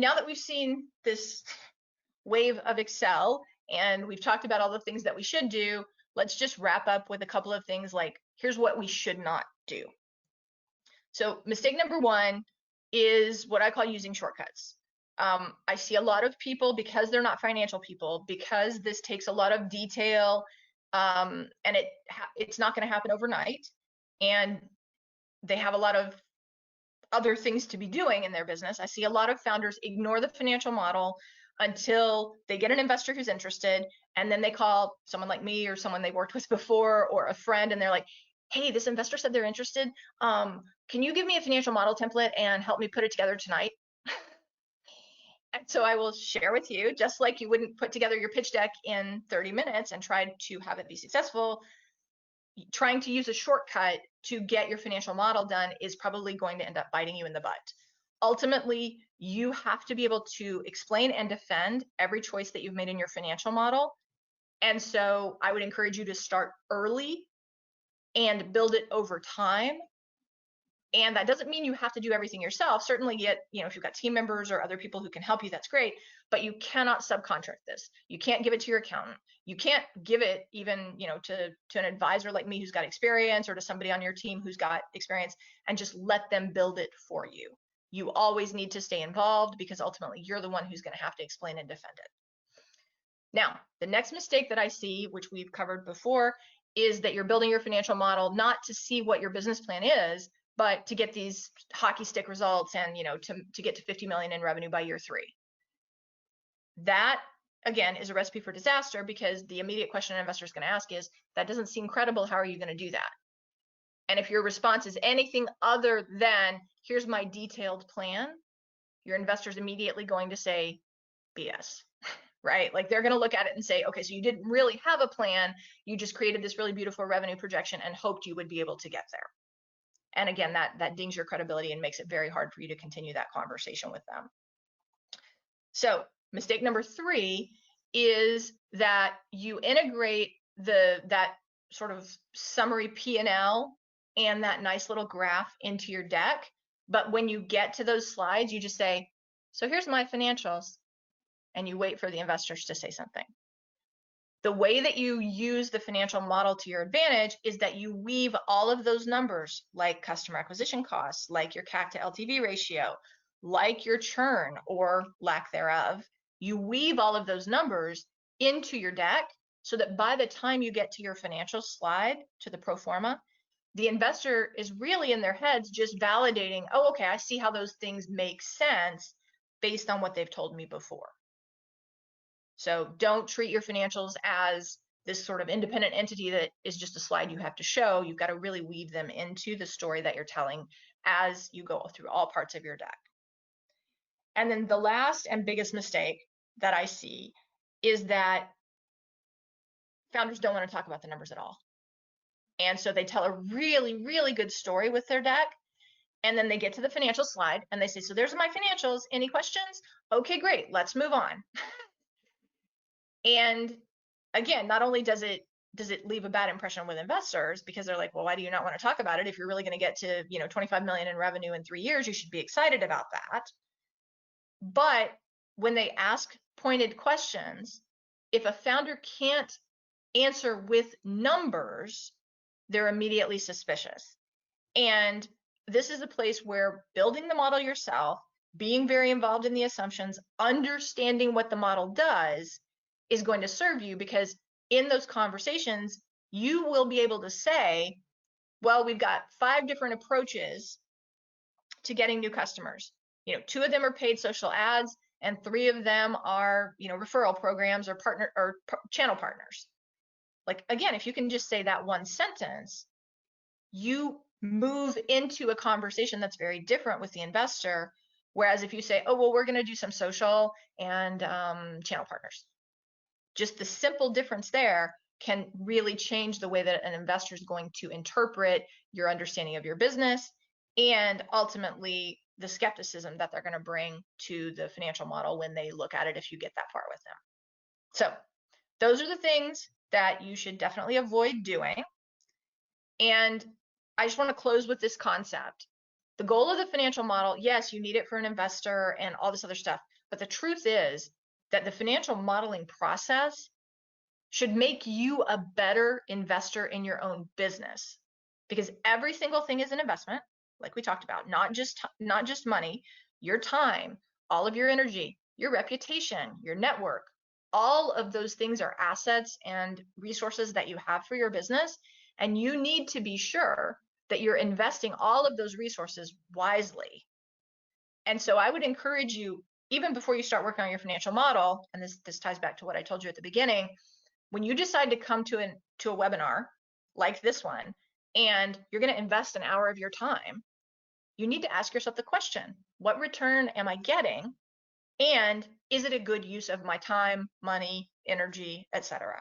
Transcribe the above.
now that we've seen this wave of Excel and we've talked about all the things that we should do, let's just wrap up with a couple of things like, here's what we should not do. So mistake number one is what I call using shortcuts. I see a lot of people, because they're not financial people, because this takes a lot of detail, and it's not going to happen overnight, and they have a lot of other things to be doing in their business. I see a lot of founders ignore the financial model until they get an investor who's interested, and then they call someone like me or someone they worked with before or a friend, and they're like, hey, this investor said they're interested. Can you give me a financial model template and help me put it together tonight? And so I will share with you, just like you wouldn't put together your pitch deck in 30 minutes and try to have it be successful, trying to use a shortcut to get your financial model done is probably going to end up biting you in the butt. Ultimately, you have to be able to explain and defend every choice that you've made in your financial model. And so I would encourage you to start early and build it over time. And that doesn't mean you have to do everything yourself. Certainly get, if you've got team members or other people who can help you, that's great, but you cannot subcontract this. You can't give it to your accountant. You can't give it even, to an advisor like me who's got experience, or to somebody on your team who's got experience, and just let them build it for you. You always need to stay involved, because ultimately you're the one who's going to have to explain and defend it. Now, the next mistake that I see, which we've covered before, is that you're building your financial model not to see what your business plan is, but to get these hockey stick results and, to get to 50 million in revenue by year 3. That, again, is a recipe for disaster, because the immediate question an investor is going to ask is, that doesn't seem credible. How are you going to do that? And if your response is anything other than, here's my detailed plan, your investor's immediately going to say, BS, right? Like, they're going to look at it and say, okay, so you didn't really have a plan. You just created this really beautiful revenue projection and hoped you would be able to get there. And again, that dings your credibility and makes it very hard for you to continue that conversation with them. So mistake number 3 is that you integrate that sort of summary P&L and that nice little graph into your deck. But when you get to those slides, you just say, so here's my financials, and you wait for the investors to say something. The way that you use the financial model to your advantage is that you weave all of those numbers, like customer acquisition costs, like your CAC to LTV ratio, like your churn or lack thereof. You weave all of those numbers into your deck so that by the time you get to your financial slide, to the pro forma, the investor is really in their heads just validating, oh, okay, I see how those things make sense based on what they've told me before. So don't treat your financials as this sort of independent entity that is just a slide you have to show. You've got to really weave them into the story that you're telling as you go through all parts of your deck. And then the last and biggest mistake that I see is that founders don't want to talk about the numbers at all. And so they tell a really, really good story with their deck, and then they get to the financial slide and they say, so there's my financials. Any questions? Okay, great. Let's move on. And again, not only does it leave a bad impression with investors, because they're like, well, why do you not want to talk about it? If you're really going to get to 25 million in revenue in 3 years, you should be excited about that. But when they ask pointed questions, if a founder can't answer with numbers, they're immediately suspicious. And this is a place where building the model yourself, being very involved in the assumptions, understanding what the model does is going to serve you, because in those conversations, you will be able to say, well, we've got 5 different approaches to getting new customers. 2 of them are paid social ads, and 3 of them are, referral programs or channel partners. Like, again, if you can just say that one sentence, you move into a conversation that's very different with the investor. Whereas if you say, oh, well, we're going to do some social and channel partners, just the simple difference there can really change the way that an investor is going to interpret your understanding of your business, and ultimately the skepticism that they're going to bring to the financial model when they look at it, if you get that far with them. So those are the things that you should definitely avoid doing. And I just want to close with this concept. The goal of the financial model, yes, you need it for an investor and all this other stuff, But the truth is that the financial modeling process should make you a better investor in your own business, because every single thing is an investment, like we talked about, not just money, your time, all of your energy, your reputation, your network. All of those things are assets and resources that you have for your business, and you need to be sure that you're investing all of those resources wisely. And so I would encourage you, even before you start working on your financial model, and this ties back to what I told you at the beginning, when you decide to come to a webinar like this one, and you're going to invest an hour of your time, you need to ask yourself the question, what return am I getting? And is it a good use of my time, money, energy, etc.?